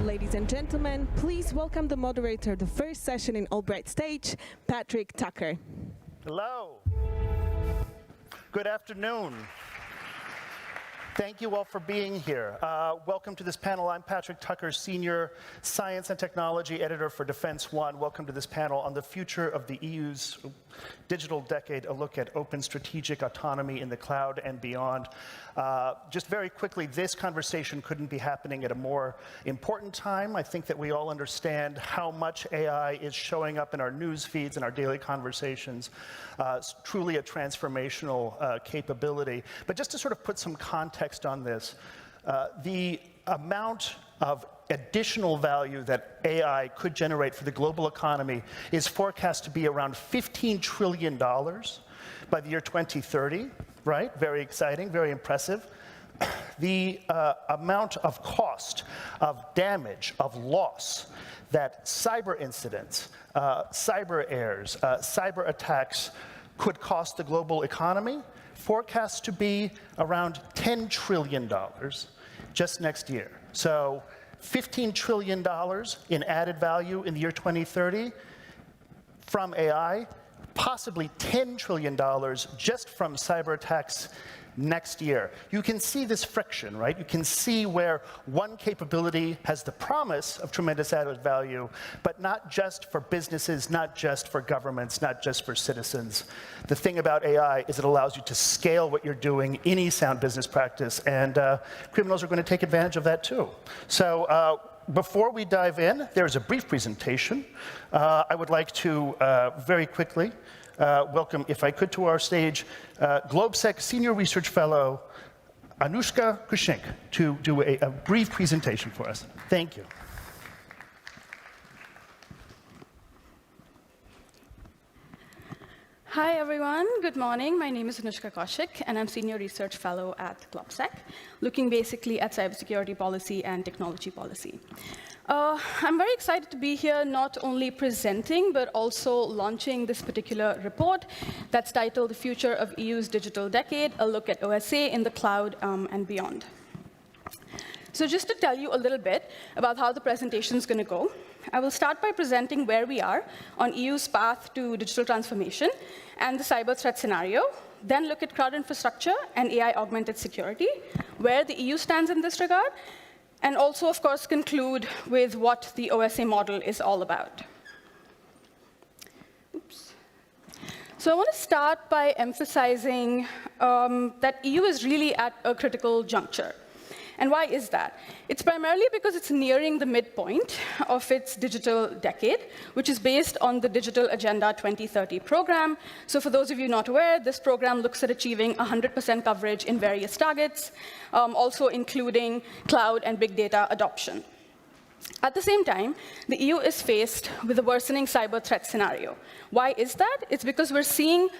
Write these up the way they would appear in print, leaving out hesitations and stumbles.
ladies and gentlemen, please welcome the moderator of the first session in Albright Stage, Patrick Tucker. Hello. Good afternoon. Thank you all for being here. Welcome to this panel. I'm Patrick Tucker, Senior Science and Technology Editor for Defense One. Welcome to this panel on the future of the EU's digital decade, a look at open strategic autonomy in the cloud and beyond. Just very quickly, this conversation couldn't be happening at a more important time. I think that we all understand how much AI is showing up in our news feeds and our daily conversations. It's truly a transformational capability. But just to sort of put some context on this, the amount of additional value that AI could generate for the global economy is forecast to be around $15 trillion by the year 2030, right? Very exciting, very impressive. The amount of cost, of damage, of loss that cyber incidents, cyber errors, cyber attacks could cost the global economy, forecast to be around $10 trillion just next year. So $15 trillion in added value in the year 2030 from AI, possibly $10 trillion just from cyber attacks next year. You can see this friction, right? You can see where one capability has the promise of tremendous added value, but not just for businesses, not just for governments, not just for citizens. The thing about AI is it allows you to scale what you're doing, any sound business practice, and criminals are going to take advantage of that too. So before we dive in, there's a brief presentation. I would like to very quickly welcome, if I could, to our stage, GLOBSEC Senior Research Fellow, Anushka to do a brief presentation for us. Thank you. Hi, everyone. Good morning. My name is Anushka Kaushik, and I'm Senior Research Fellow at GLOBSEC, looking basically at cybersecurity policy and technology policy. I'm very excited to be here, not only presenting, but also launching this particular report that's titled The Future of EU's Digital Decade, a look at OSA in the cloud and beyond. So just to tell you a little bit about how the presentation is going to go, I will start by presenting where we are on EU's path to digital transformation and the cyber threat scenario, then look at cloud infrastructure and AI-augmented security, where the EU stands in this regard, and also, of course, conclude with what the OSA model is all about. Oops. So I want to start by emphasizing that EU is really at a critical juncture. And why is that? It's primarily because it's nearing the midpoint of its digital decade, which is based on the Digital Agenda 2030 program. So for those of you not aware, this program looks at achieving 100% coverage in various targets, also including cloud and big data adoption. At the same time, the EU is faced with a worsening cyber threat scenario. Why is that? It's because we're seeing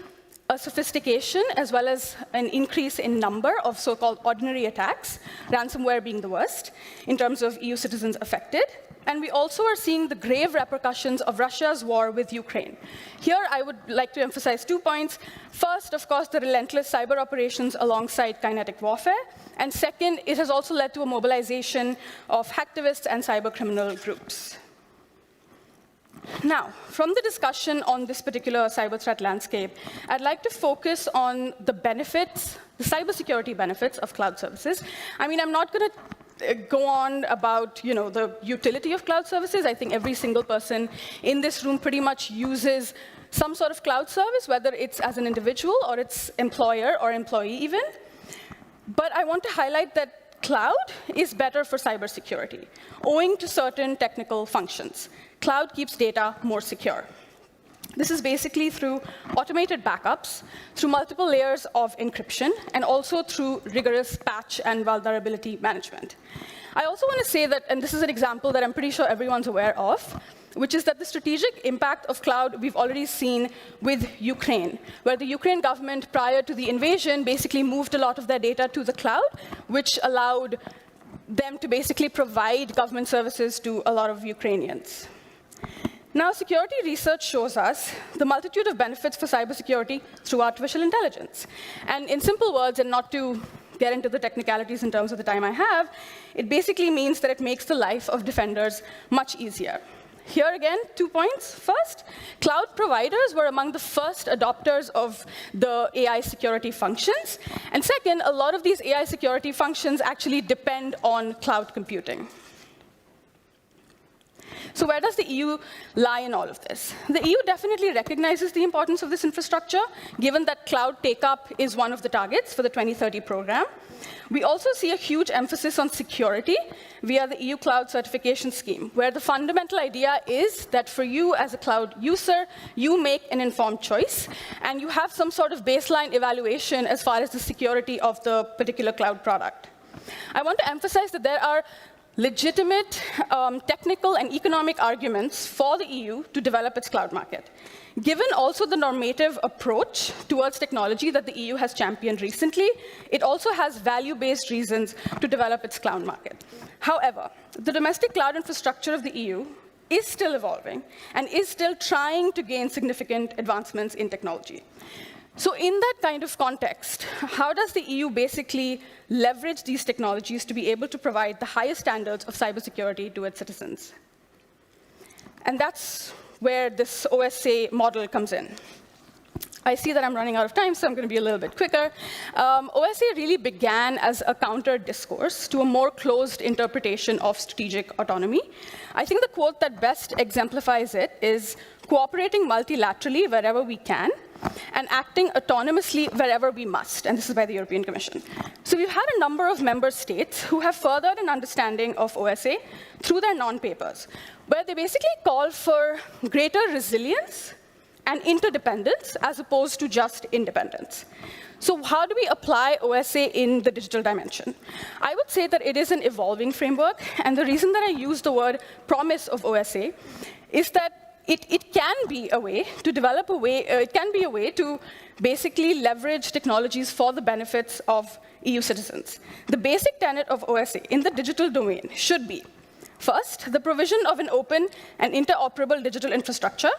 a sophistication as well as an increase in number of so-called ordinary attacks, ransomware being the worst, in terms of EU citizens affected. And we also are seeing the grave repercussions of Russia's war with Ukraine. Here, I would like to emphasize 2 points. First, of course, the relentless cyber operations alongside kinetic warfare. And second, it has also led to a mobilization of hacktivists and cyber criminal groups. Now, from the discussion on this particular cyber threat landscape, I'd like to focus on the benefits, the cybersecurity benefits of cloud services. I mean, I'm not going to go on about the utility of cloud services. I think every single person in this room pretty much uses some sort of cloud service, whether it's as an individual or it's employer or employee even. But I want to highlight that cloud is better for cybersecurity, owing to certain technical functions. Cloud keeps data more secure. This is basically through automated backups, through multiple layers of encryption, and also through rigorous patch and vulnerability management. I also want to say that, and this is an example that I'm pretty sure everyone's aware of, which is that the strategic impact of cloud we've already seen with Ukraine, where the Ukraine government, prior to the invasion, basically moved a lot of their data to the cloud, which allowed them to basically provide government services to a lot of Ukrainians. Now, security research shows us the multitude of benefits for cybersecurity through artificial intelligence. And in simple words, and not to get into the technicalities in terms of the time I have, it basically means that it makes the life of defenders much easier. Here again, 2 points. First, cloud providers were among the first adopters of the AI security functions. And second, a lot of these AI security functions actually depend on cloud computing. So where does the EU lie in all of this? The EU definitely recognizes the importance of this infrastructure, given that cloud take-up is one of the targets for the 2030 program. We also see a huge emphasis on security via the EU Cloud Certification Scheme, where the fundamental idea is that for you as a cloud user, you make an informed choice, and you have some sort of baseline evaluation as far as the security of the particular cloud product. I want to emphasize that there are legitimate technical and economic arguments for the EU to develop its cloud market. Given also the normative approach towards technology that the EU has championed recently, it also has value-based reasons to develop its cloud market. However, the domestic cloud infrastructure of the EU is still evolving and is still trying to gain significant advancements in technology. So in that kind of context, how does the EU basically leverage these technologies to be able to provide the highest standards of cybersecurity to its citizens? And that's where this OSA model comes in. I see that I'm running out of time, so I'm going to be a little bit quicker. OSA really began as a counter-discourse to a more closed interpretation of strategic autonomy. I think the quote that best exemplifies it is, "Cooperating multilaterally wherever we can, and acting autonomously wherever we must," and this is by the European Commission. So we've had a number of member states who have furthered an understanding of OSA through their non-papers, where they basically call for greater resilience and interdependence as opposed to just independence. So how do we apply OSA in the digital dimension? I would say that it is an evolving framework, and the reason that I use the word promise of OSA is that it can be a way to develop a way, it can be a way to basically leverage technologies for the benefits of EU citizens. The basic tenet of OSA in the digital domain should be, first, the provision of an open and interoperable digital infrastructure.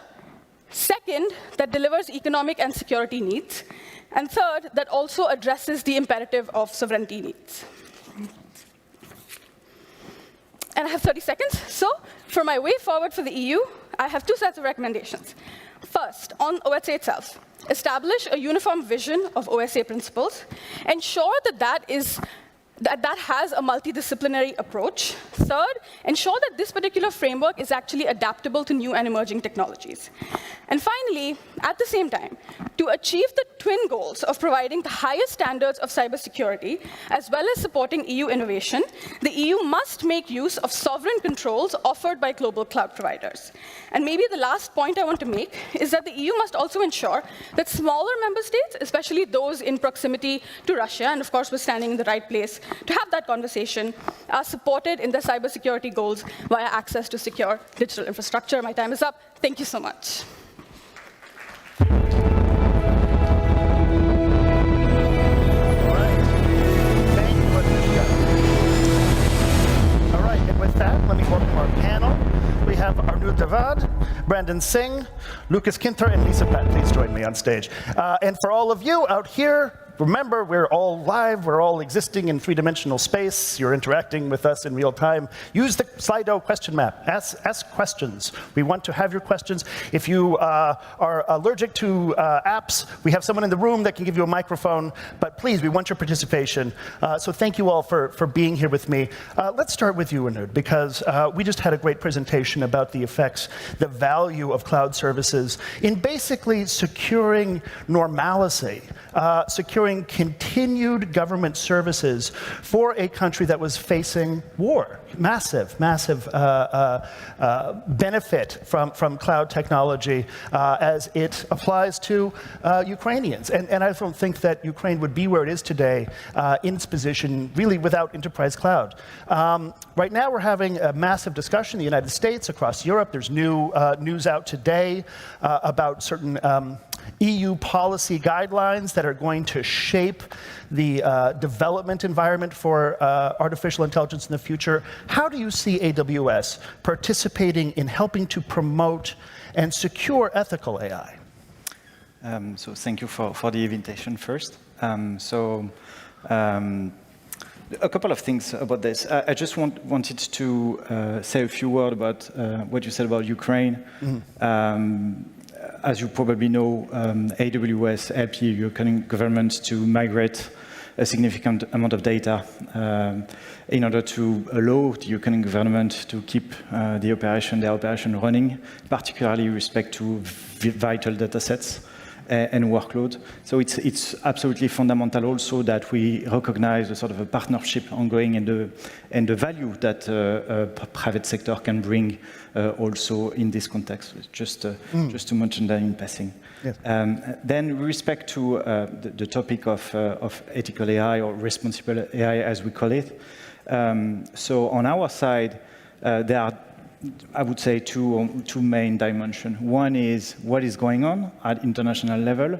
Second, that delivers economic and security needs. And third, that also addresses the imperative of sovereignty needs. And I have 30 seconds. So for my way forward for the EU, I have 2 sets of recommendations. First, on OSA itself, establish a uniform vision of OSA principles. Ensure that has a multidisciplinary approach. Third, ensure that this particular framework is actually adaptable to new and emerging technologies. And finally, at the same time, to achieve the twin goals of providing the highest standards of cybersecurity, as well as supporting EU innovation, the EU must make use of sovereign controls offered by global cloud providers. And maybe the last point I want to make is that the EU must also ensure that smaller member states, especially those in proximity to Russia, and of course we're standing in the right place to have that conversation, are supported in their cybersecurity goals via access to secure digital infrastructure. My time is up. Thank you so much. Let me welcome our panel. We have Anushka, Brandon Tseng, Lukáš, Kintr, and Liisa. Please join me on stage. And for all of you out here, remember, we're all live, we're all existing in three-dimensional space. You're interacting with us in real time. Use the Slido question map. Ask questions. We want to have your questions. If you are allergic to apps, we have someone in the room that can give you a microphone. But please, we want your participation. So thank you all for being here with me. Let's start with you, Anud, because we just had a great presentation about the effects, the value of cloud services in basically securing normalcy, securing continued government services for a country that was facing war. Massive benefit from cloud technology as it applies to Ukrainians. And I don't think that Ukraine would be where it is today in its position really without enterprise cloud. Right now we're having a massive discussion in the United States, across Europe. There's new news out today about certain EU policy guidelines that are going to shape the development environment for artificial intelligence in the future. How do you see AWS participating in helping to promote and secure ethical AI? So thank you for the invitation first. So A couple of things about this. I just wanted to say a few words about what you said about Ukraine. As you probably know, AWS helped the European government to migrate a significant amount of data in order to allow the Ukrainian government to keep their operation running, particularly with respect to vital data sets and workload. So it's absolutely fundamental also that we recognize a sort of a partnership ongoing and the value that private sector can bring also in this context. Just to mention that in passing. Yes. Then with respect to the topic of ethical AI or responsible AI, as we call it. So on our side, there are, I would say, two main dimensions. One is what is going on at international level,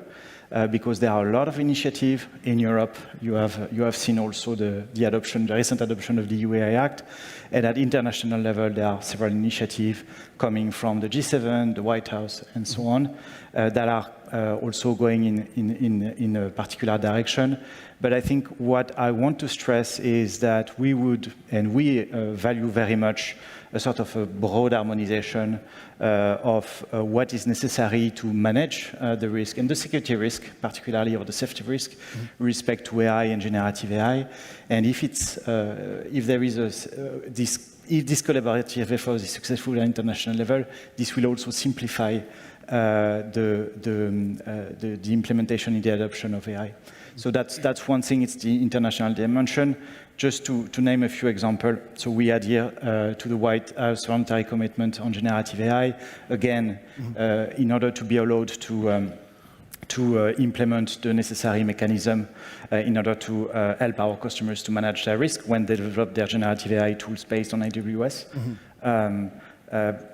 because there are a lot of initiatives in Europe. You have seen also the recent adoption of the EU AI Act, and at international level there are several initiatives coming from the G7, the White House, and so on, that are also going in a particular direction. But I think what I want to stress is that we value very much a sort of a broad harmonization of what is necessary to manage the risk and the security risk, particularly, or the safety risk, with respect to AI and generative AI. And if there is if this collaborative effort is successful at international level, this will also simplify the implementation and the adoption of AI. So that's one thing. It's the international dimension. Just to name a few examples, so we adhere to the White House voluntary commitment on generative AI. Again, in order to be allowed to implement the necessary mechanism in order to help our customers to manage their risk when they develop their generative AI tools based on AWS.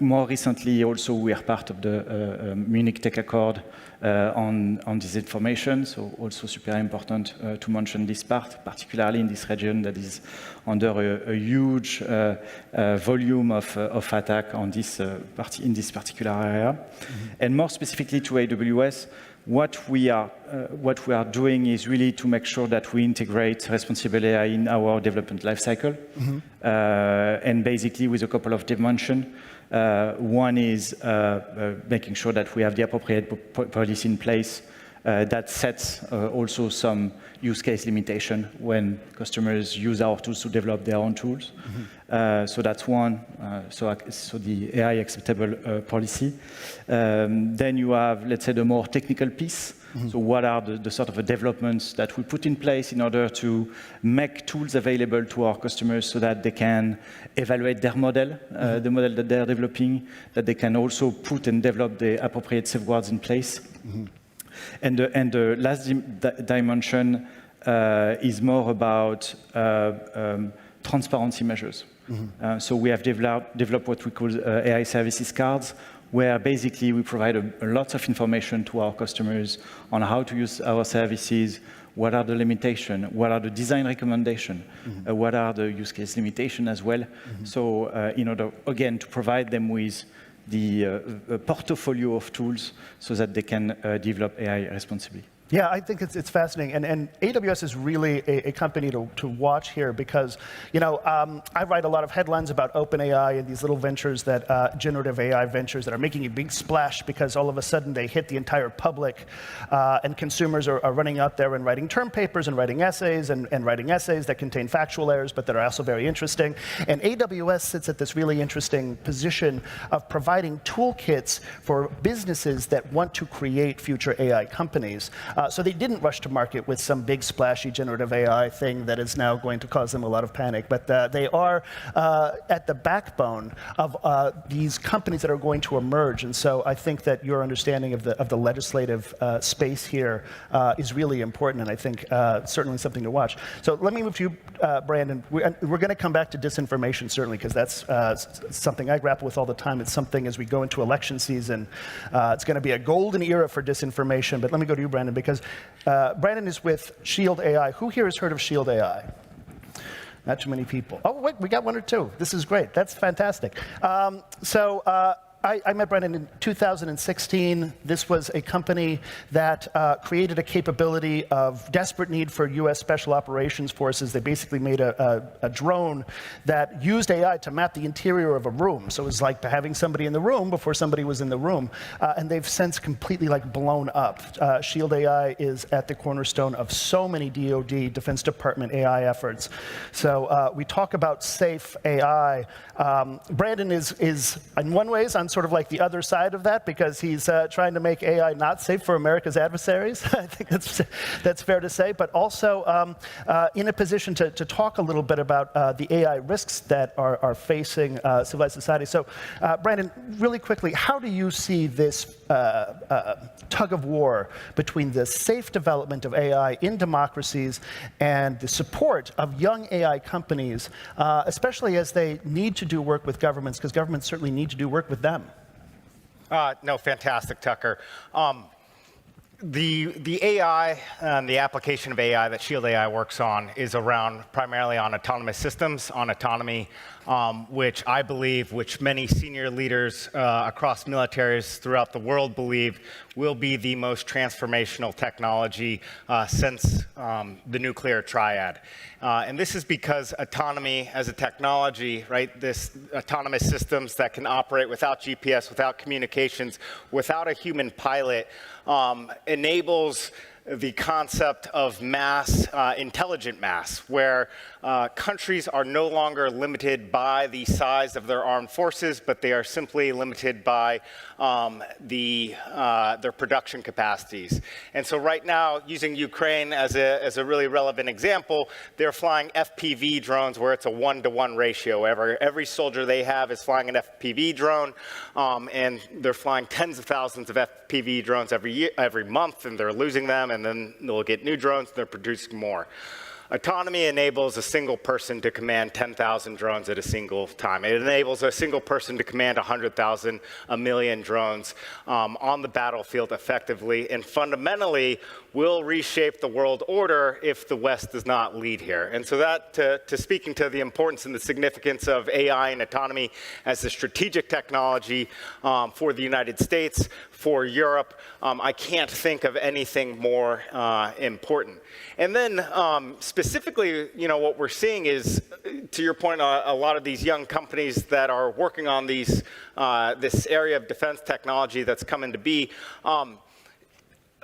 More recently, also, we are part of the Munich Tech Accord on disinformation, so also super important to mention this part, particularly in this region that is under a huge volume of attack on this in this particular area. And more specifically to AWS, what we are doing is really to make sure that we integrate responsible AI in our development lifecycle, and basically with a couple of dimensions. One is making sure that we have the appropriate policy in place that sets also some use case limitation when customers use our tools to develop their own tools. So that's one. So the AI acceptable policy. Then you have, let's say, the more technical piece. So what are the sort of developments that we put in place in order to make tools available to our customers so that they can evaluate their model, the model that they're developing, that they can also put and develop the appropriate safeguards in place. And the last dimension is more about transparency measures. So we have developed what we call AI services cards, where basically we provide a lot of information to our customers on how to use our services, what are the limitations, what are the design recommendations, what are the use case limitations as well. So in order, again, to provide them with the portfolio of tools so that they can develop AI responsibly. Yeah, I think it's fascinating. And AWS is really a company to watch here because, you know, I write a lot of headlines about OpenAI and these little ventures that, generative AI ventures that are making a big splash because all of a sudden they hit the entire public and consumers are running out there and writing term papers and writing essays and writing essays that contain factual errors but that are also very interesting. And AWS sits at this really interesting position of providing toolkits for businesses that want to create future AI companies. So they didn't rush to market with some big splashy generative AI thing that is now going to cause them a lot of panic. But they are at the backbone of these companies that are going to emerge. And so I think that your understanding of the legislative space here is really important, and I think certainly something to watch. So let me move to you, Brandon. We're going to come back to disinformation, certainly, because that's something I grapple with all the time. It's something as we go into election season. It's going to be a golden era for disinformation. But let me go to you, Brandon, because Brandon is with Shield AI. Who here has heard of Shield AI? Not too many people. Oh, wait, we got one or two. This is great. That's fantastic. So I met Brandon in 2016. This was a company that created a capability of desperate need for U.S. Special Operations Forces. They basically made a drone that used AI to map the interior of a room. So it was like having somebody in the room before somebody was in the room. And they've since completely blown up. Shield AI is at the cornerstone of so many DoD, Defense Department AI efforts. So we talk about safe AI. Brandon is in one ways on sort of like the other side of that, because he's trying to make AI not safe for America's adversaries. I think that's fair to say, but also in a position to talk a little bit about the AI risks that are facing civilized society. So Brandon, really quickly, how do you see this tug of war between the safe development of AI in democracies and the support of young AI companies, especially as they need to do work with governments, because governments certainly need to do work with them? No, fantastic, Tucker. The AI and the application of AI that Shield AI works on is around primarily on autonomous systems, on autonomy, which I believe, which many senior leaders across militaries throughout the world believe will be the most transformational technology since the nuclear triad. And this is because autonomy as a technology, right, this autonomous systems that can operate without GPS, without communications, without a human pilot, enables the concept of mass, intelligent mass, where countries are no longer limited by the size of their armed forces, but they are simply limited by their production capacities. And so right now, using Ukraine as a really relevant example, they're flying FPV drones where it's a 1-to-1 ratio. Every soldier they have is flying an FPV drone, and they're flying tens of thousands of FPV drones every month, and they're losing them, and then they'll get new drones, and they're producing more. Autonomy enables a single person to command 10,000 drones at a single time. It enables a single person to command 100,000, a million drones on the battlefield effectively, and fundamentally will reshape the world order if the West does not lead here. And so that, to speaking to the importance and the significance of AI and autonomy as a strategic technology for the United States, for Europe, I can't think of anything more important. And then specifically, what we're seeing is, to your point, a lot of these young companies that are working on this area of defense technology that's coming to be,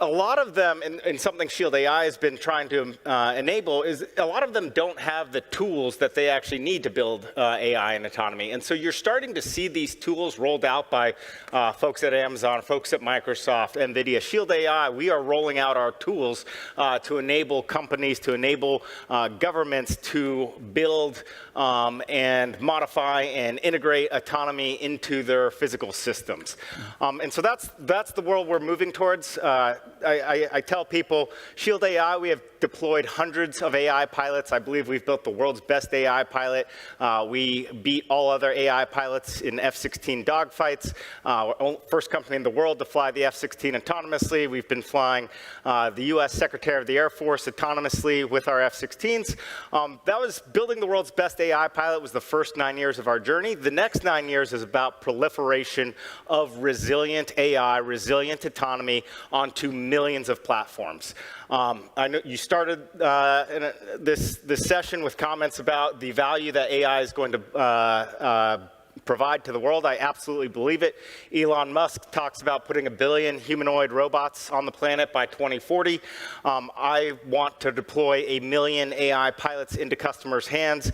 a lot of them, and something Shield AI has been trying to enable, is a lot of them don't have the tools that they actually need to build AI and autonomy. And so you're starting to see these tools rolled out by folks at Amazon, folks at Microsoft, NVIDIA. Shield AI, we are rolling out our tools to enable companies, to enable governments to build and modify and integrate autonomy into their physical systems. And so that's the world we're moving towards. I tell people, Shield AI, we have deployed hundreds of AI pilots. I believe we've built the world's best AI pilot. We beat all other AI pilots in F-16 dogfights. We're first company in the world to fly the F-16 autonomously. We've been flying the US Secretary of the Air Force autonomously with our F-16s. That was building the world's best AI pilot was the first 9 years of our journey. The next 9 years is about proliferation of resilient AI, resilient autonomy onto millions of platforms. I know you started this session with comments about the value that AI is going to provide to the world. I absolutely believe it. Elon Musk talks about putting 1 billion humanoid robots on the planet by 2040. I want to deploy 1 million AI pilots into customers' hands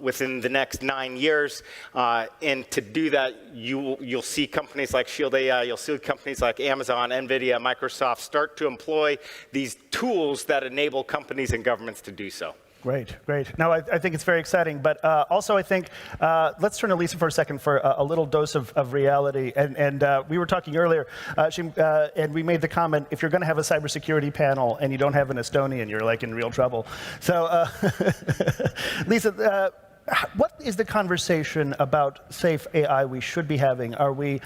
within the next 9 years. And to do that, you'll see companies like Shield AI, you'll see companies like Amazon, NVIDIA, Microsoft start to employ these tools that enable companies and governments to do so. Great, great. No, I think it's very exciting. But also, I think, let's turn to Liisa for a second for a little dose of reality. And we were talking earlier, and we made the comment, if you're going to have a cybersecurity panel and you don't have an Estonian, you're like in real trouble. So, Liisa, what is the conversation about safe AI we should be having? Are we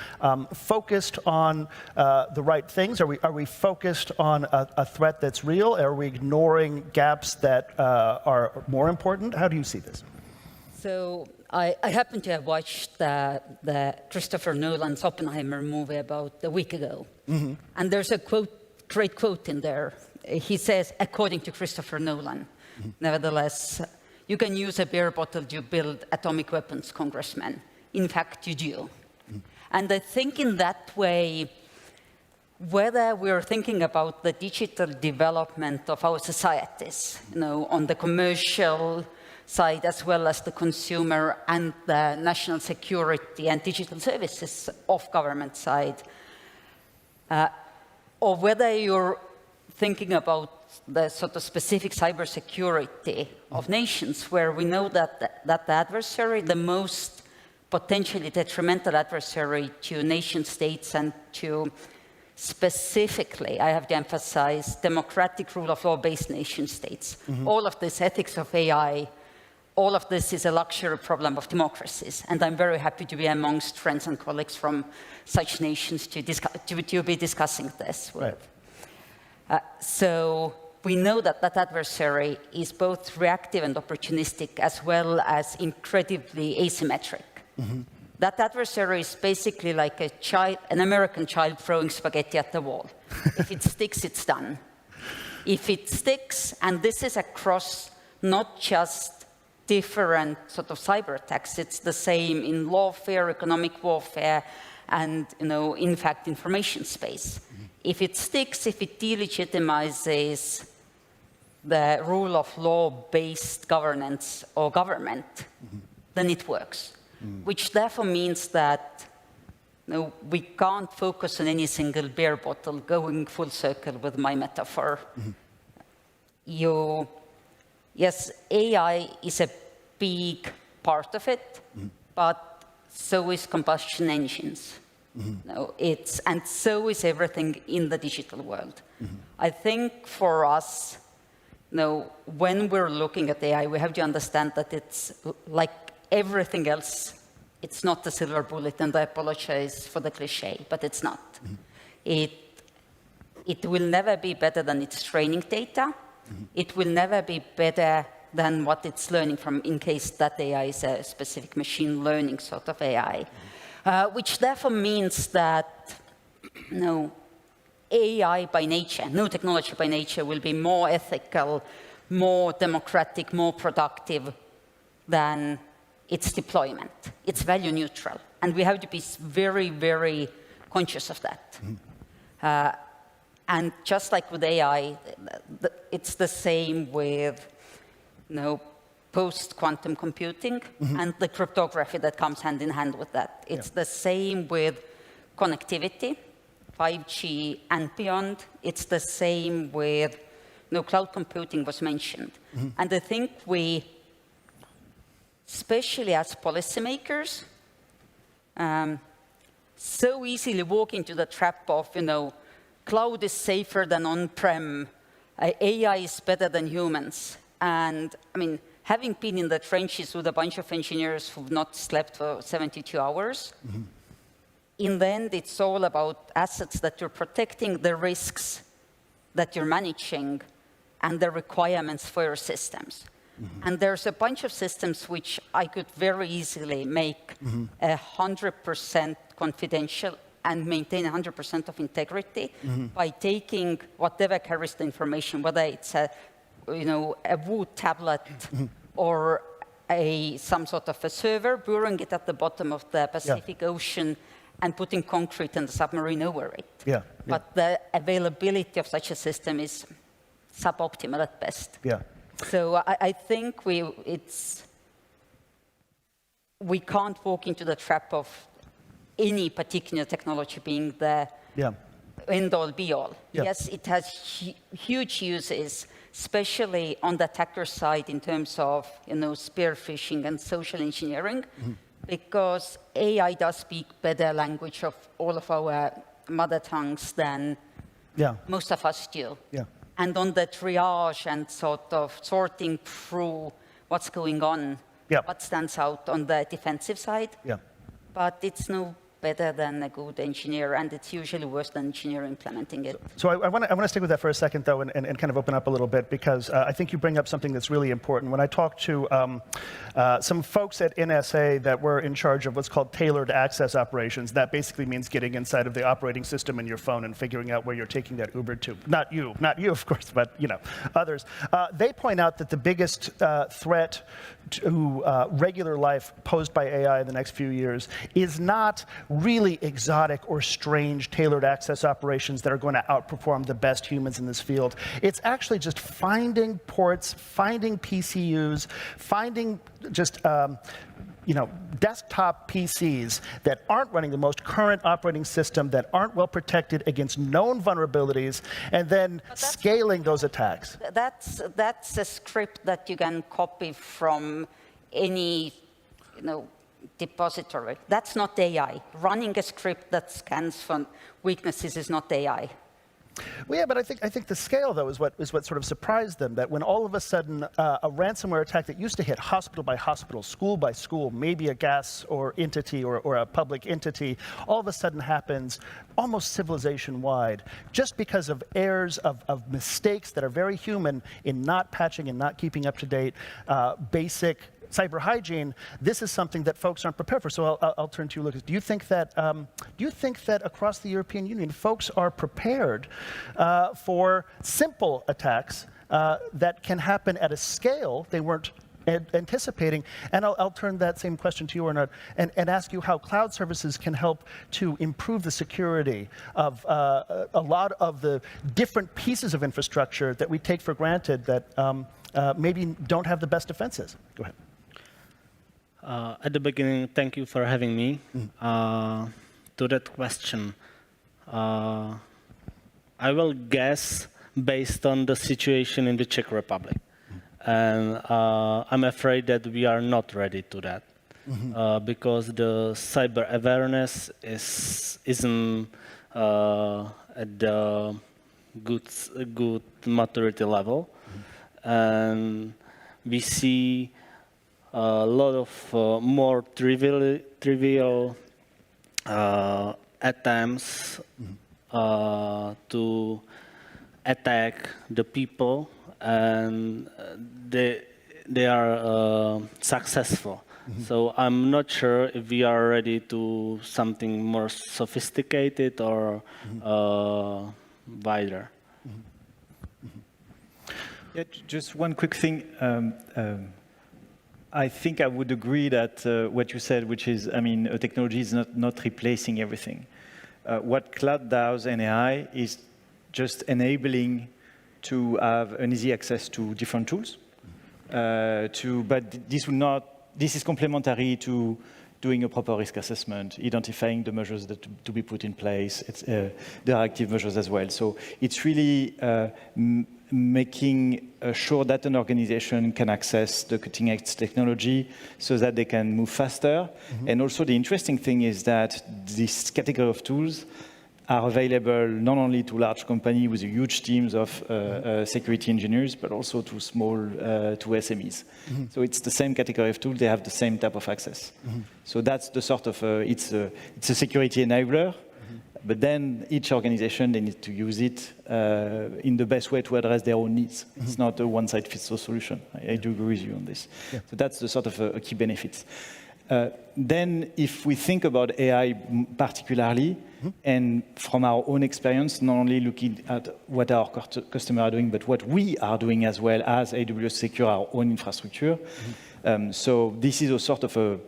focused on the right things? Are we focused on a threat that's real? Are we ignoring gaps that are more important? How do you see this? So I happen to have watched the Christopher Nolan's Oppenheimer movie about a week ago. And there's a great quote in there. He says, according to Christopher Nolan, nevertheless, you can use a beer bottle to build atomic weapons, Congressman. In fact, you do. And I think in that way, whether we're thinking about the digital development of our societies, on the commercial side as well as the consumer and the national security and digital services of government side, or whether you're thinking about the sort of specific cybersecurity of nations, where we know that the adversary, the most potentially detrimental adversary to nation states and to specifically, I have to emphasize, democratic rule of law-based nation states. All of this ethics of AI, all of this is a luxury problem of democracies. And I'm very happy to be amongst friends and colleagues from such nations to be discussing this with. So we know that that adversary is both reactive and opportunistic, as well as incredibly asymmetric. That adversary is basically like an American child throwing spaghetti at the wall. If it sticks, it's done. If it sticks, and this is across not just different sort of cyber attacks, it's the same in lawfare, economic warfare, and in fact, information space. If it sticks, if it delegitimizes the rule of law-based governance or government, then it works. Which therefore means that we can't focus on any single beer bottle, going full circle with my metaphor. Yes, AI is a big part of it, but so is combustion engines. And so is everything in the digital world. I think for us, when we're looking at AI, we have to understand that it's like everything else. It's not a silver bullet, and I apologize for the cliche, but it's not. It will never be better than its training data. It will never be better than what it's learning from, in case that AI is a specific machine learning sort of AI. Which therefore means that AI by nature, no technology by nature, will be more ethical, more democratic, more productive than its deployment. It's value neutral. And we have to be very, very conscious of that. And just like with AI, it's the same with post-quantum computing and the cryptography that comes hand in hand with that. It's the same with connectivity, 5G and beyond. It's the same with cloud computing was mentioned. And I think we, especially as policymakers, so easily walk into the trap of, cloud is safer than on-prem, AI is better than humans. And I mean, having been in the trenches with a bunch of engineers who've not slept for 72 hours, in the end, it's all about assets that you're protecting, the risks that you're managing, and the requirements for your systems. And there's a bunch of systems which I could very easily make 100% confidential and maintain 100% of integrity by taking whatever carries the information, whether it's a wood tablet or some sort of a server, burying it at the bottom of the Pacific Ocean and putting concrete and the submarine over it. But the availability of such a system is suboptimal at best. So I think we can't walk into the trap of any particular technology being the end-all, be-all. Yes, it has huge uses, especially on the attacker side in terms of spear phishing and social engineering, because AI does speak better language of all of our mother tongues than most of us do. And on the triage and sort of sorting through what's going on, what stands out on the defensive side. But it's no better than a good engineer, and it's usually worse than engineer implementing it. So I want to stick with that for a second, though, and kind of open up a little bit, because I think you bring up something that's really important. When I talked to some folks at NSA that were in charge of what's called tailored access operations, that basically means getting inside of the operating system in your phone and figuring out where you're taking that Uber to. Not you, of course, but others. They point out that the biggest threat to regular life posed by AI in the next few years is not really exotic or strange tailored access operations that are going to outperform the best humans in this field. It's actually just finding ports, finding PCUs, finding just desktop PCs that aren't running the most current operating system, that aren't well protected against known vulnerabilities, and then scaling those attacks. That's a script that you can copy from any, depository. That's not AI. Running a script that scans for weaknesses is not AI. Well, yeah, but I think the scale, though, is what sort of surprised them, that when all of a sudden a ransomware attack that used to hit hospital by hospital, school by school, maybe a gas or entity or a public entity, all of a sudden happens almost civilization-wide, just because of errors, of mistakes that are very human in not patching and not keeping up to date basic cyber hygiene. This is something that folks aren't prepared for. So I'll turn to you, Lukáš. Do you think that across the European Union, folks are prepared for simple attacks that can happen at a scale they weren't anticipating? And I'll turn that same question to you, Arnaud, and ask you how cloud services can help to improve the security of a lot of the different pieces of infrastructure that we take for granted that maybe don't have the best defenses. Go ahead. At the beginning, thank you for having me. To that question, I will guess based on the situation in the Czech Republic. And I'm afraid that we are not ready to that. Because the cyber awareness isn't at the good maturity level. And we see a lot of more trivial attempts to attack the people, and they are successful. So I'm not sure if we are ready to something more sophisticated or wider. Yeah, just one quick thing. I think I would agree that what you said, which is, a technology is not replacing everything. What cloud does and AI is just enabling to have an easy access to different tools. But this is complementary to doing a proper risk assessment, identifying the measures that to be put in place. It's directive measures as well. So it's really making sure that an organization can access the cutting-edge technology so that they can move faster. And also the interesting thing is that this category of tools are available not only to large companies with huge teams of security engineers, but also to small, to SMEs. So it's the same category of tool, they have the same type of access. So that's the sort of, it's a security enabler, but then each organization, they need to use it in the best way to address their own needs. It's not a one-size-fits-all solution. I do agree with you on this. Yeah. So that's the sort of a key benefits. Then if we think about AI particularly, and from our own experience, not only looking at what our customers are doing, but what we are doing as well as AWS Secure our own infrastructure. So this is a sort of a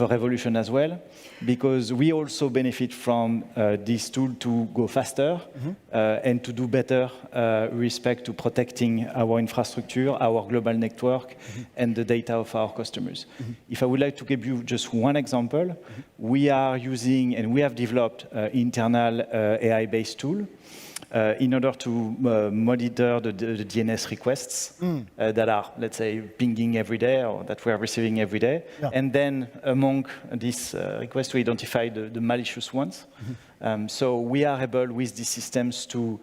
revolution as well, because we also benefit from this tool to go faster and to do better respect to protecting our infrastructure, our global network, and the data of our customers. If I would like to give you just one example, we are using and we have developed internal AI-based tool in order to monitor the DNS requests that are, let's say, pinging every day or that we are receiving every day. Yeah. And then among these requests, we identify the malicious ones. So we are able with these systems to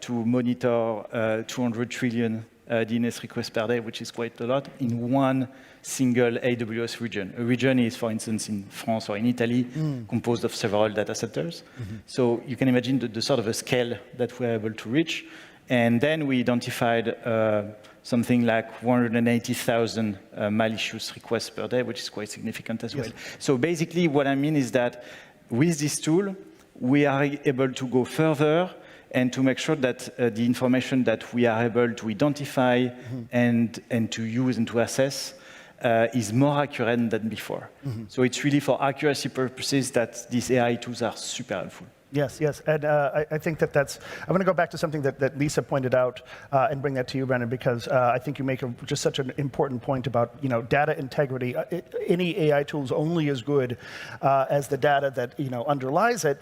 monitor 200 trillion DNS requests per day, which is quite a lot, in one single AWS region. A region is, for instance, in France or in Italy, composed of several data centers. So you can imagine the sort of a scale that we're able to reach. And then we identified something like 180,000 malicious requests per day, which is quite significant as well. So basically what I mean is that with this tool, we are able to go further and to make sure that the information that we are able to identify and to use and to assess is more accurate than before. So it's really for accuracy purposes that these AI tools are super helpful. Yes, yes, and I think that's, I'm going to go back to something that Liisa pointed out and bring that to you, Brandon, because I think you make just such an important point about, data integrity. Any AI tool is only as good as the data that, underlies it.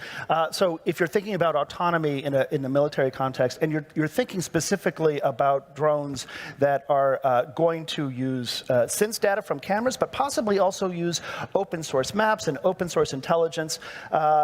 So if you're thinking about autonomy in the military context, and you're thinking specifically about drones that are going to use sense data from cameras, but possibly also use open source maps and open source intelligence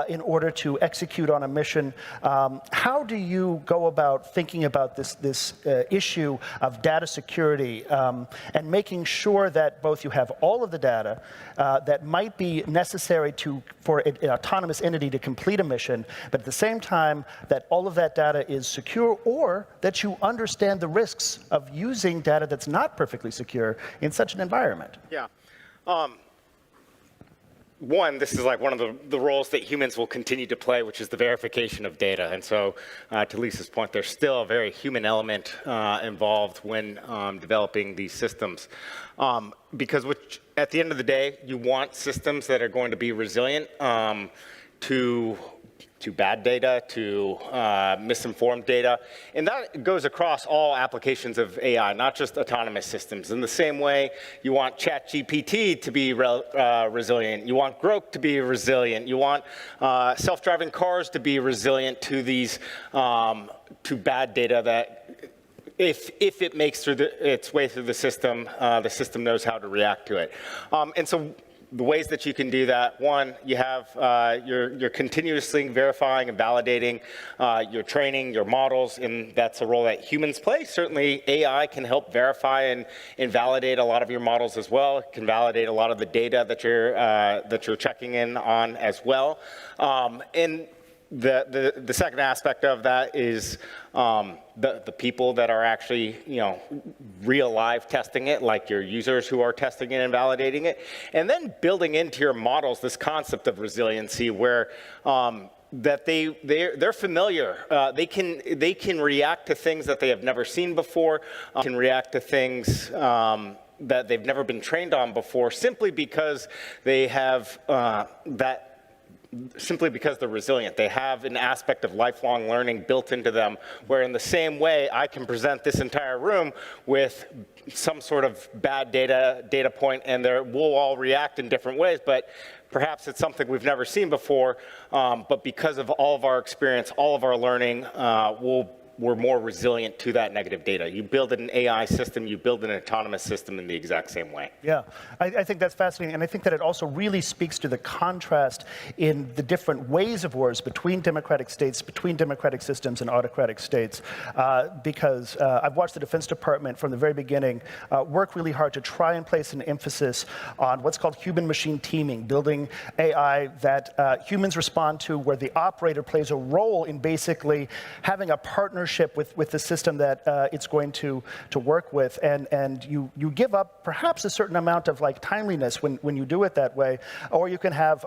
in order to execute on a mission. How do you go about thinking about this issue of data security and making sure that both you have all of the data that might be necessary for an autonomous entity to complete a mission, but at the same time that all of that data is secure, or that you understand the risks of using data that's not perfectly secure in such an environment? Yeah. One, this is like one of the roles that humans will continue to play, which is the verification of data. And so, to Lisa's point, there's still a very human element involved when developing these systems. Because at the end of the day, you want systems that are going to be resilient to bad data, to misinformed data. And that goes across all applications of AI, not just autonomous systems. In the same way, you want ChatGPT to be resilient. You want Grok to be resilient. You want self-driving cars to be resilient to these, to bad data that if it makes its way through the system knows how to react to it. And so the ways that you can do that, one, you have, you're continuously verifying and validating your training, your models, and that's a role that humans play. Certainly, AI can help verify and validate a lot of your models as well. It can validate a lot of the data that you're checking in on as well. And the second aspect of that is the people that are actually, real live testing it, like your users who are testing it and validating it, and then building into your models this concept of resiliency where that they're familiar. They can react to things that they have never seen before, can react to things that they've never been trained on before, simply because they have simply because they're resilient. They have an aspect of lifelong learning built into them, where in the same way I can present this entire room with some sort of bad data point, and we'll all react in different ways, but perhaps it's something we've never seen before, but because of all of our experience, all of our learning, we're more resilient to that negative data. You build an AI system, you build an autonomous system in the exact same way. Yeah, I think that's fascinating, and I think that it also really speaks to the contrast in the different ways of wars between democratic states, between democratic systems and autocratic states, because I've watched the Defense Department from the very beginning work really hard to try and place an emphasis on what's called human-machine teaming, building AI that humans respond to, where the operator plays a role in basically having a partnership with the system that it's going to work with, and you give up perhaps a certain amount of timeliness when you do it that way, or you can have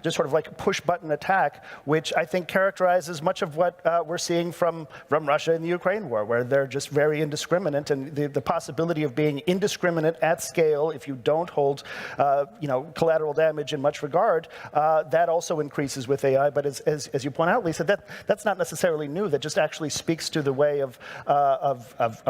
just sort of like a push button attack, which I think characterizes much of what we're seeing from Russia in the Ukraine war, where they're just very indiscriminate, and the possibility of being indiscriminate at scale if you don't hold collateral damage in much regard, that also increases with AI. But as you point out, Liisa, that's not necessarily new. That just actually speaks to the way of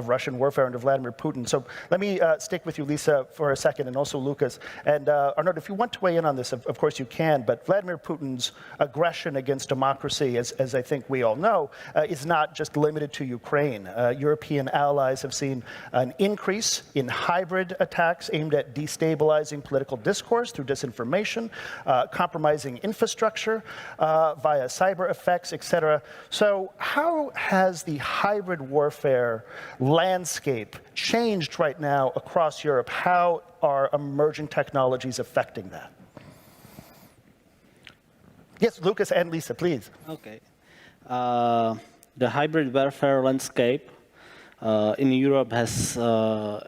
Russian warfare under Vladimir Putin. So let me stick with you, Liisa, for a second, and also Lukáš. And Arnaud, if you want to weigh in on this, of course you can, but Vladimir Putin's aggression against democracy, as I think we all know, is not just limited to Ukraine. European allies have seen an increase in hybrid attacks aimed at destabilizing political discourse through disinformation, compromising infrastructure via cyber effects, etc. So how has has the hybrid warfare landscape changed right now across Europe? How are emerging technologies affecting that? Yes, Lucas and Liisa, please. Okay. The hybrid warfare landscape in Europe has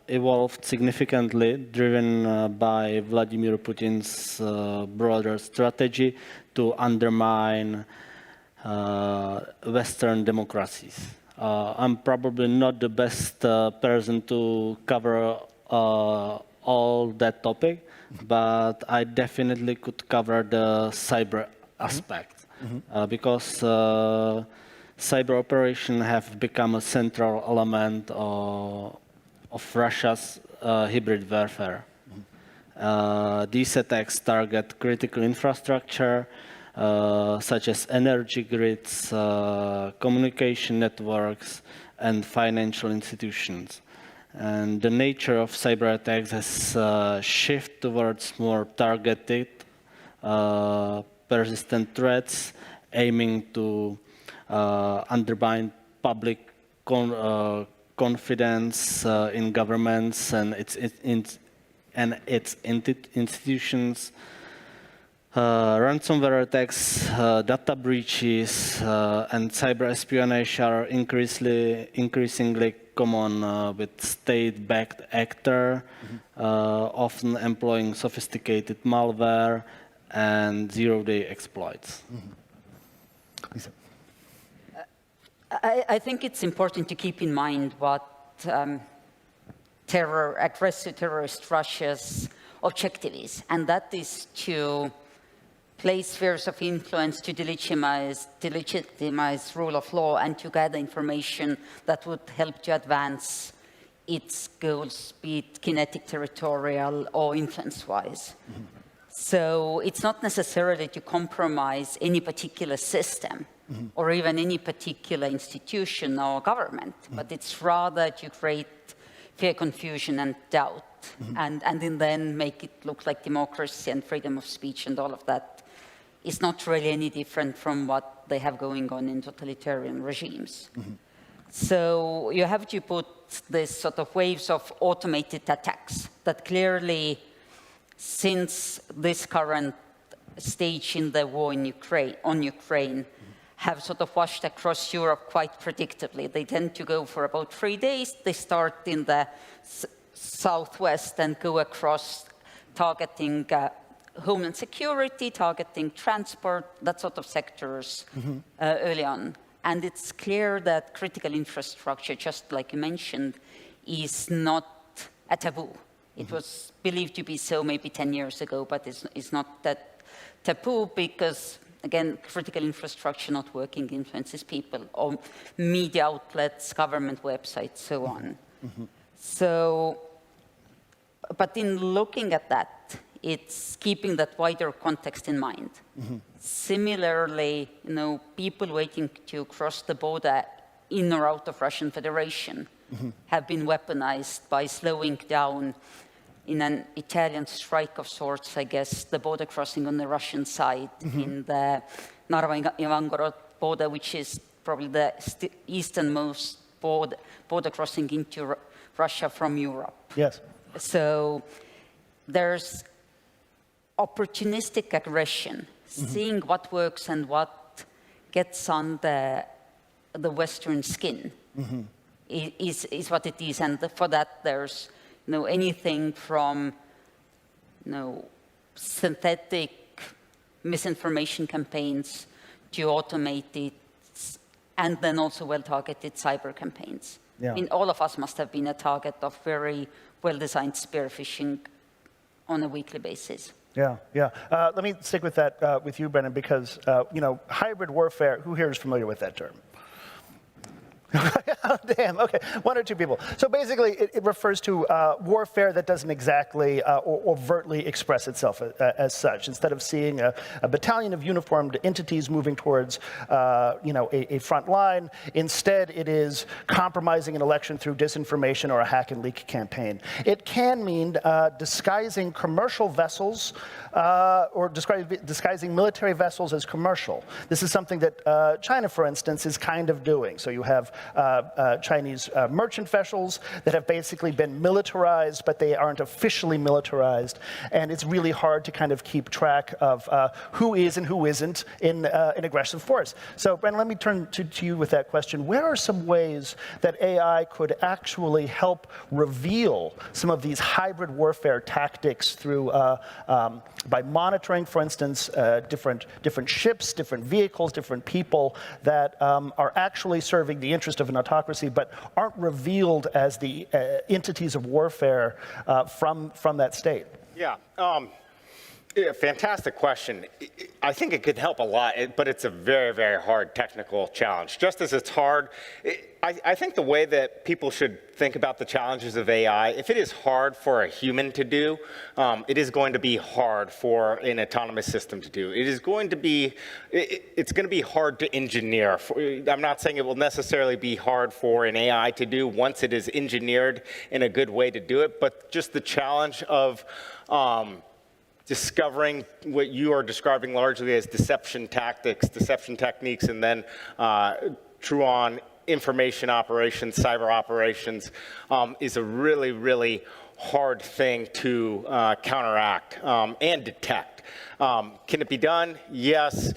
evolved significantly, driven by Vladimir Putin's broader strategy to undermine Western democracies. I'm probably not the best person to cover all that topic, but I definitely could cover the cyber aspect, because cyber operations have become a central element of Russia's hybrid warfare. These attacks target critical infrastructure, such as energy grids, communication networks, and financial institutions. And the nature of cyber attacks has shifted towards more targeted, persistent threats, aiming to undermine public confidence in governments and its institutions. Ransomware attacks, data breaches, and cyber espionage are increasingly common with state-backed actors, often employing sophisticated malware and zero-day exploits. Liisa. I think it's important to keep in mind what aggressive terrorist Russia's objective is, and that is to place spheres of influence to delegitimize rule of law and to gather information that would help to advance its goals, be it kinetic, territorial, or influence-wise. So it's not necessarily to compromise any particular system or even any particular institution or government, but it's rather to create fear, confusion, and doubt, and then make it look like democracy and freedom of speech and all of that is not really any different from what they have going on in totalitarian regimes. So you have to put this sort of waves of automated attacks that clearly, since this current stage in the war in Ukraine, have sort of washed across Europe quite predictably. They tend to go for about 3 days. They start in the southwest and go across, targeting homeland security, targeting transport, that sort of sectors early on. And it's clear that critical infrastructure, just like you mentioned, is not a taboo. It was believed to be so maybe 10 years ago, but it's not that taboo because, again, critical infrastructure not working influences people, or media outlets, government websites, so on. So, but in looking at that, it's keeping that wider context in mind. Similarly, people waiting to cross the border in or out of Russian Federation have been weaponized by slowing down, in an Italian strike of sorts, I guess, the border crossing on the Russian side in the Narva-Ivangorod border, which is probably the easternmost border crossing into Russia from Europe. Yes. So there's opportunistic aggression, seeing what works and what gets on the Western skin is what it is. And for that, there's anything from synthetic misinformation campaigns to automated and then also well-targeted cyber campaigns. Yeah. I mean, all of us must have been a target of very well-designed spear phishing on a weekly basis. Yeah, yeah. Let me stick with that with you, Brennan, because hybrid warfare. Who here is familiar with that term? Oh, damn, okay, 1 or 2 people. So basically, it refers to warfare that doesn't exactly or overtly express itself as such. Instead of seeing a battalion of uniformed entities moving towards, a front line, instead it is compromising an election through disinformation or a hack and leak campaign. It can mean disguising commercial vessels or disguising military vessels as commercial. This is something that China, for instance, is kind of doing. So you have Chinese merchant vessels that have basically been militarized, but they aren't officially militarized. And it's really hard to kind of keep track of who is and who isn't in aggressive force. So, Brendan, let me turn to you with that question. Where are some ways that AI could actually help reveal some of these hybrid warfare tactics through by monitoring, for instance, different ships, different vehicles, different people that are actually serving the interest of an autocracy, but aren't revealed as the entities of warfare from that state? Yeah. Fantastic question. I think it could help a lot, but it's a very, very hard technical challenge. Just as it's hard, I think the way that people should think about the challenges of AI, if it is hard for a human to do, it is going to be hard for an autonomous system to do. It's going to be hard to engineer. I'm not saying it will necessarily be hard for an AI to do once it is engineered in a good way to do it, but just the challenge of discovering what you are describing largely as deception tactics, deception techniques, and then true on information operations, cyber operations, is a really, really hard thing to counteract and detect. Can it be done? Yes.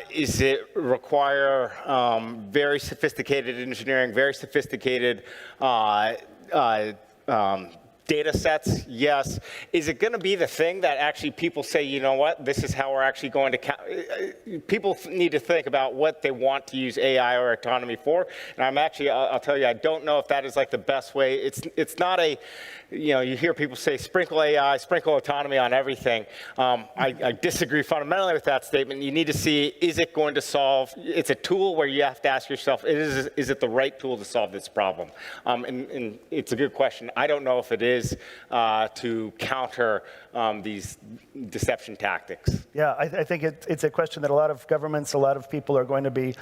Is it require very sophisticated engineering, very sophisticated data sets? Yes. Is it going to be the thing that actually people say, you know what, this is how we're actually going to people need to think about what they want to use AI or autonomy for. And I'll tell you, I don't know if that is like the best way. It's not a, you hear people say sprinkle AI, sprinkle autonomy on everything. I disagree fundamentally with that statement. You need to see, is it going to solve, it's a tool where you have to ask yourself, is it the right tool to solve this problem? And it's a good question. I don't know if it is to counter these deception tactics. Yeah, I think it's a question that a lot of governments, a lot of people are going to be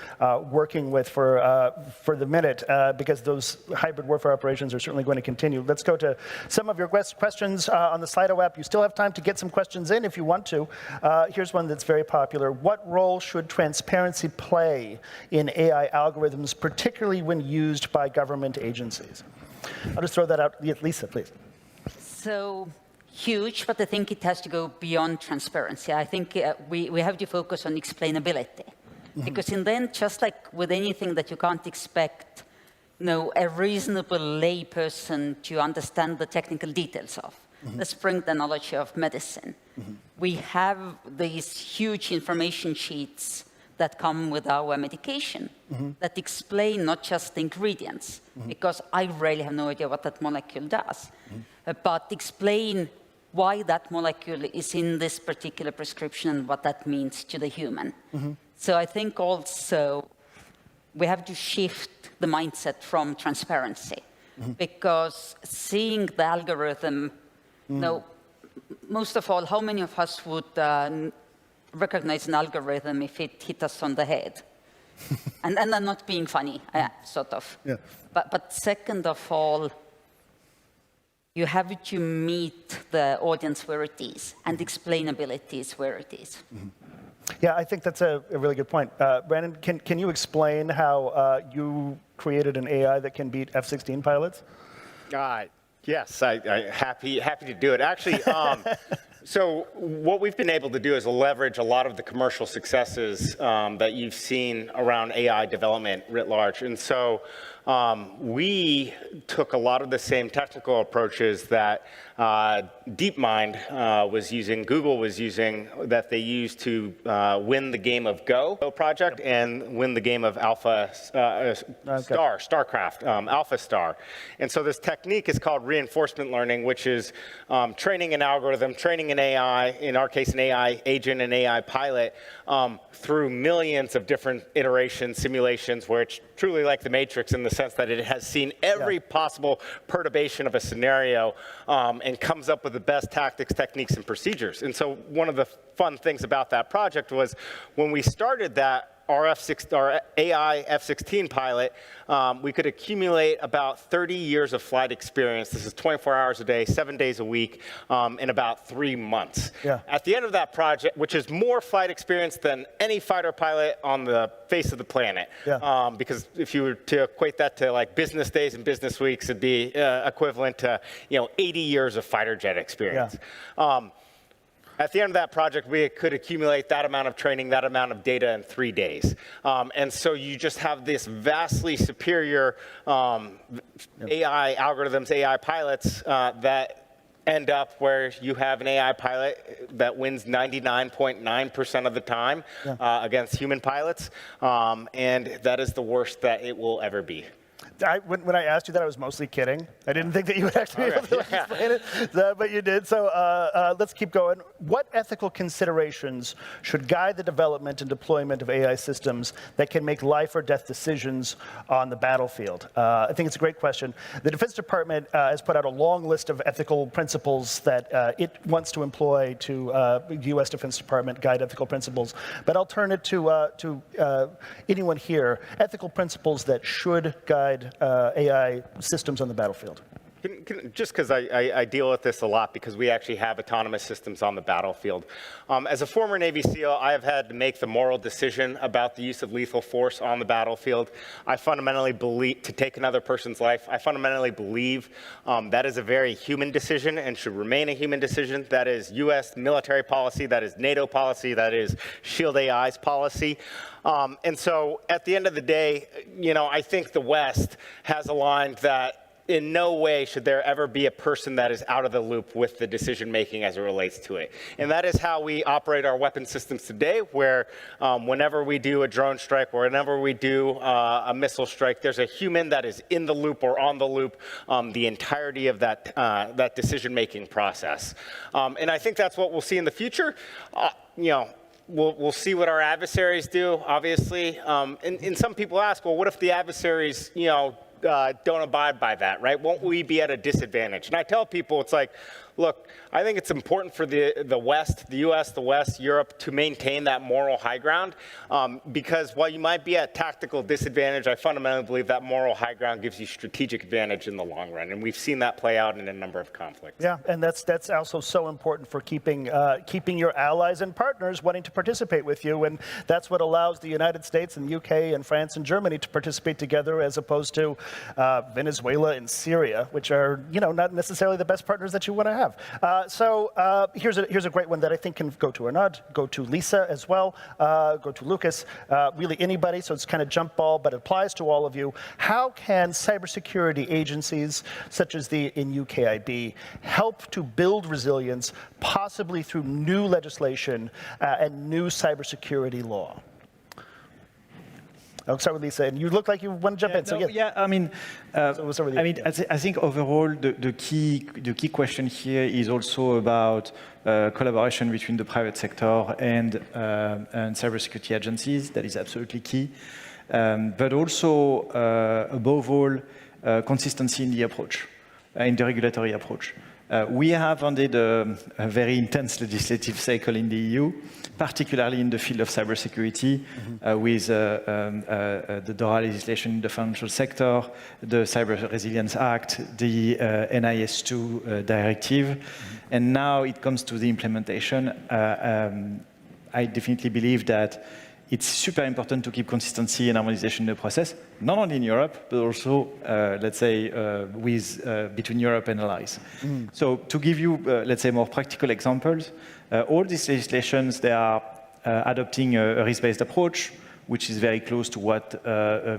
working with for the minute, because those hybrid warfare operations are certainly going to continue. Let's go to some of your questions on the Slido app. You still have time to get some questions in if you want to. Here's one that's very popular. What role should transparency play in AI algorithms, particularly when used by government agencies? I'll just throw that out. Liisa, please. So huge, but I think it has to go beyond transparency. I think we have to focus on explainability. Mm-hmm. Because in the end, just like with anything that you can't expect a reasonable lay person to understand the technical details of. Mm-hmm. Let's bring the analogy of medicine. Mm-hmm. We have these huge information sheets that come with our medication, mm-hmm. that explain not just the ingredients, mm-hmm. because I really have no idea what that molecule does, mm-hmm. But explain why that molecule is in this particular prescription and what that means to the human. Mm-hmm. So I think also we have to shift the mindset from transparency, mm-hmm. because seeing the algorithm, mm-hmm. Most of all, how many of us would recognize an algorithm if it hit us on the head? and I'm not being funny, sort of. Yeah. But second of all, you have to meet the audience where it is, and explainability is where it is. Mm-hmm. Yeah, I think that's a really good point. Brandon, can you explain how you created an AI that can beat F-16 pilots? Yes, I'm happy to do it. Actually, so what we've been able to do is leverage a lot of the commercial successes that you've seen around AI development writ large. And so we took a lot of the same technical approaches that DeepMind was using, Google was using, that they used to win the game of Go project and win the game of StarCraft, Alpha Star. And so this technique is called reinforcement learning, which is training an algorithm, training an AI, in our case an AI agent, an AI pilot, through millions of different iterations, simulations, where it's truly like the Matrix in the sense that it has seen every possible perturbation of a scenario and comes up with the best tactics, techniques, and procedures. And so one of the fun things about that project was when we started that, our AI F-16 pilot, we could accumulate about 30 years of flight experience. This is 24 hours a day, 7 days a week, in about 3 months. Yeah. At the end of that project, which is more flight experience than any fighter pilot on the face of the planet. Yeah. Because if you were to equate that to like business days and business weeks, it'd be equivalent to 80 years of fighter jet experience. Yeah. At the end of that project, we could accumulate that amount of training, that amount of data in 3 days. And so you just have this vastly superior AI algorithms, AI pilots that end up where you have an AI pilot that wins 99.9% of the time against human pilots. And that is the worst that it will ever be. When I asked you that, I was mostly kidding. I didn't think that you would actually be able to explain it, but you did. So let's keep going. What ethical considerations should guide the development and deployment of AI systems that can make life or death decisions on the battlefield? I think it's a great question. The Defense Department has put out a long list of ethical principles that it wants to employ to the U.S. Defense Department guide ethical principles. But I'll turn it to anyone here. Ethical principles that should guide AI systems on the battlefield. Just because I deal with this a lot because we actually have autonomous systems on the battlefield. As a former Navy SEAL, I have had to make the moral decision about the use of lethal force on the battlefield. I fundamentally believe, to take another person's life, I fundamentally believe that is a very human decision and should remain a human decision. That is US military policy, that is NATO policy, that is SHIELD AI's policy. And so at the end of the day, I think the West has aligned that in no way should there ever be a person that is out of the loop with the decision making as it relates to it. And that is how we operate our weapon systems today, where whenever we do a drone strike, or whenever we do a missile strike, there's a human that is in the loop or on the loop the entirety of that decision making process. And I think that's what we'll see in the future. We'll see what our adversaries do, obviously. And some people ask, well, what if the adversaries, don't abide by that, right? Won't we be at a disadvantage? And I tell people, it's like, look, I think it's important for the West, the US, the West, Europe, to maintain that moral high ground. Because while you might be at tactical disadvantage, I fundamentally believe that moral high ground gives you strategic advantage in the long run. And we've seen that play out in a number of conflicts. Yeah, and that's also so important for keeping your allies and partners wanting to participate with you. And that's what allows the United States and UK and France and Germany to participate together, as opposed to Venezuela and Syria, which are, not necessarily the best partners that you want to have. So here's a great one that I think can go to Arnaud, go to Liisa as well, go to Lukáš, really anybody. So it's kind of jump ball, but it applies to all of you. How can cybersecurity agencies, such as the in UKIB, help to build resilience, possibly through new legislation and new cybersecurity law? I'll start with Liisa, and you look like you want to jump in. So I think overall the key question here is also about collaboration between the private sector and cybersecurity agencies. That is absolutely key, but also above all consistency in the approach, in the regulatory approach. We have ended a very intense legislative cycle in the EU, particularly in the field of cybersecurity, with the DORA legislation in the financial sector, the Cyber Resilience Act, the NIS2 directive, and now it comes to the implementation. I definitely believe that it's super important to keep consistency and harmonization in the process, not only in Europe, but also, let's say, between Europe and allies. So to give you, let's say, more practical examples, all these legislations, they are adopting a risk-based approach, which is very close to what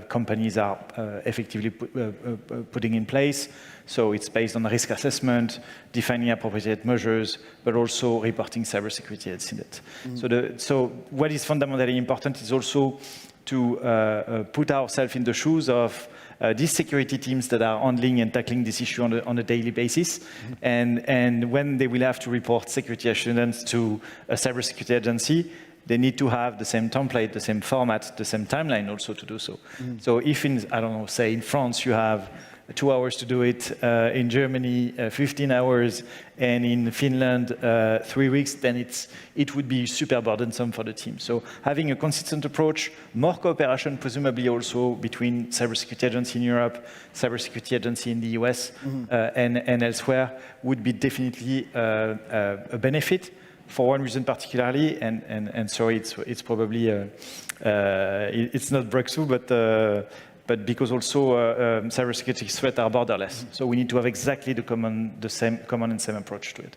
companies are effectively putting in place. So it's based on risk assessment, defining appropriate measures, but also reporting cybersecurity incidents. So what is fundamentally important is also to put ourselves in the shoes of these security teams that are handling and tackling this issue on a daily basis. And when they will have to report security incidents to a cybersecurity agency, they need to have the same template, the same format, the same timeline also to do so. So if in, I don't know, say in France you have 2 hours to do it, in Germany 15 hours, and in Finland 3 weeks, then it would be super burdensome for the team. So having a consistent approach, more cooperation presumably also between cybersecurity agency in Europe, cybersecurity agency in the US, and elsewhere would be definitely a benefit. For one reason particularly, and sorry, it's probably it's not breakthrough, but because also cybersecurity threats are borderless. So we need to have exactly the common and same approach to it.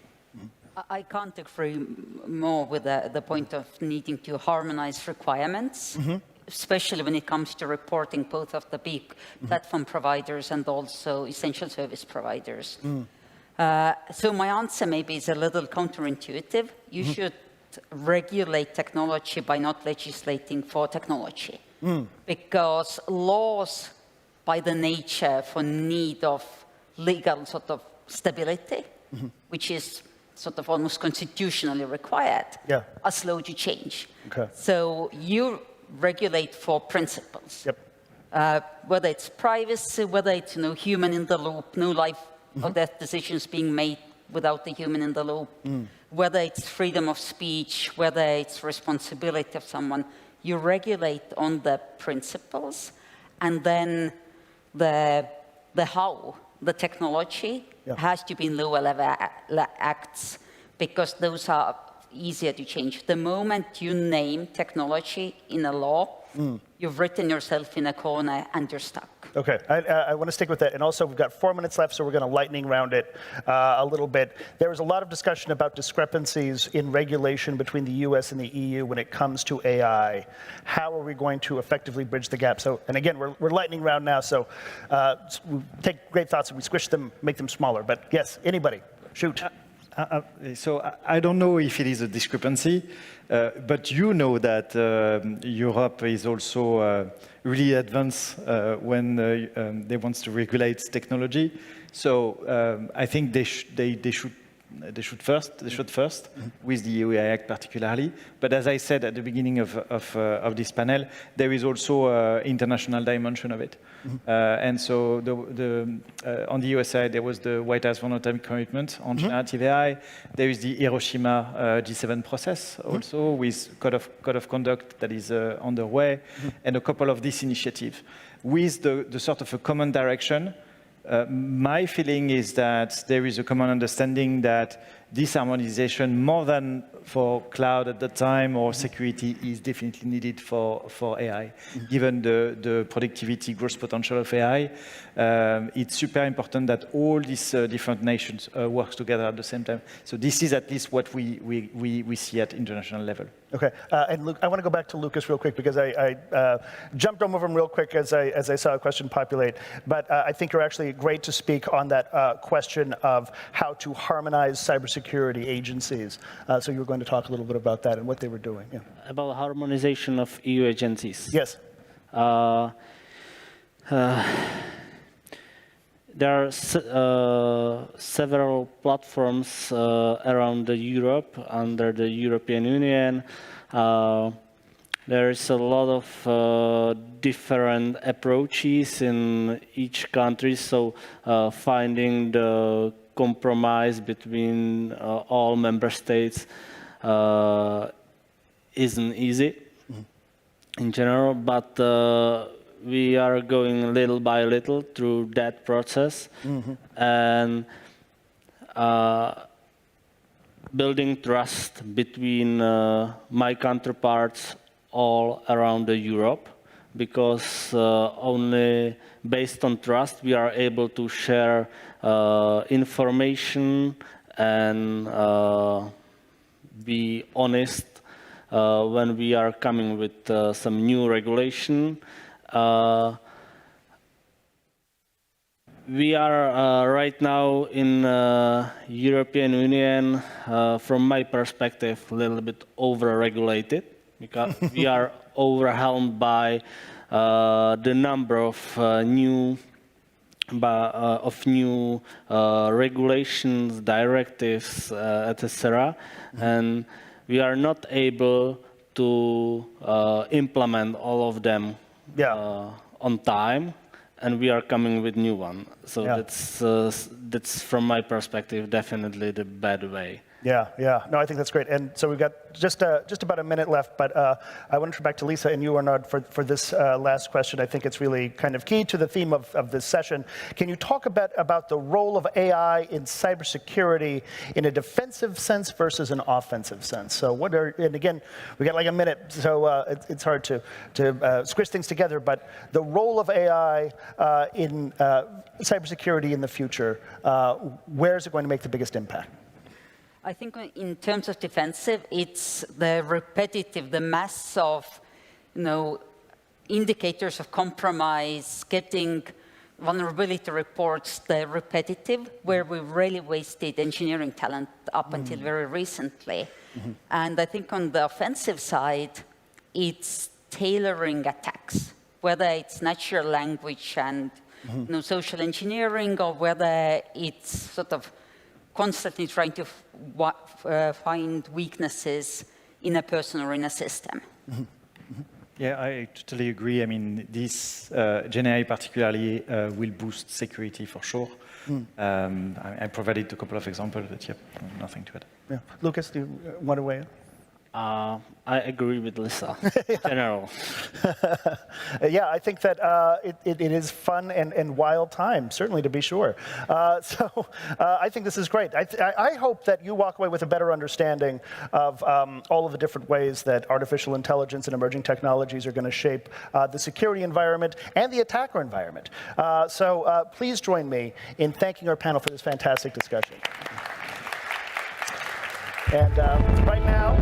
I can't agree more with the point of needing to harmonize requirements, especially when it comes to reporting both of the big platform providers and also essential service providers. So my answer maybe is a little counterintuitive. You should regulate technology by not legislating for technology. Because laws, by the nature, for need of legal sort of stability, which is sort of almost constitutionally required, are slow to change. Okay. So you regulate for principles. Whether it's privacy, whether it's human in the loop, no life or death decisions being made without the human in the loop, whether it's freedom of speech, whether it's responsibility of someone. You regulate on the principles, and then the how, the technology, has to be in lower level acts, because those are easier to change. The moment you name technology in a law, you've written yourself in a corner and you're stuck. Okay, I want to stick with that. And also, we've got 4 minutes left, so we're going to lightning round it a little bit. There was a lot of discussion about discrepancies in regulation between the US and the EU when it comes to AI. How are we going to effectively bridge the gap? So, and again, we're lightning round now, so we take great thoughts and we squish them, make them smaller. But yes, anybody, shoot. So I don't know if it is a discrepancy, but you know that Europe is also really advanced when they want to regulate technology. So I think they should first with the EU AI Act particularly. But as I said at the beginning of this panel, there is also an international dimension of it. And so on the US side, there was the White House voluntary commitment on generative AI. There is the Hiroshima G7 process also with code of conduct that is underway, and a couple of these initiatives. With the sort of a common direction, my feeling is that there is a common understanding that this harmonization, more than for cloud at the time or security, is definitely needed for AI. Given the productivity growth potential of AI, it's super important that all these different nations work together at the same time. So this is at least what we see at international level. Okay, and Luke, I want to go back to Lucas real quick because I jumped over him real quick as I saw a question populate. But I think you're actually great to speak on that question of how to harmonize cybersecurity agencies. So you were going to talk a little bit about that and what they were doing. Yeah. About harmonization of EU agencies. Yes. There are several platforms around Europe under the European Union. There is a lot of different approaches in each country, so finding the compromise between all member states isn't easy in general, but we are going little by little through that process and building trust between my counterparts all around Europe, because only based on trust we are able to share information and be honest when we are coming with some new regulation. We are right now in European Union, from my perspective, a little bit over-regulated, because we are overwhelmed by the number of new regulations, directives, etc. And we are not able to implement all of them on time, and we are coming with new one. So that's from my perspective definitely the bad way. Yeah, yeah. No, I think that's great. And so we've got just about a minute left, but I want to turn back to Liisa and you, Arnaud, for this last question. I think it's really kind of key to the theme of this session. Can you talk a bit about the role of AI in cybersecurity in a defensive sense versus an offensive sense? So and again, we got like a minute, so it's hard to squish things together, but the role of AI in cybersecurity in the future, where is it going to make the biggest impact? I think in terms of defensive, it's the repetitive, the mass of, indicators of compromise, getting vulnerability reports, the repetitive, where we really wasted engineering talent up until very recently. And I think on the offensive side, it's tailoring attacks, whether it's natural language and social engineering, or whether it's sort of constantly trying to find weaknesses in a person or in a system. Yeah, I totally agree. I mean, this Gen AI particularly will boost security for sure. I provided a couple of examples, but nothing to add. Yeah. Lucas, do you want to weigh in? I agree with Liisa, in general. Yeah, I think that it is fun and wild time, certainly, to be sure. So I think this is great. I hope that you walk away with a better understanding of all of the different ways that artificial intelligence and emerging technologies are going to shape the security environment and the attacker environment. So please join me in thanking our panel for this fantastic discussion. And right now,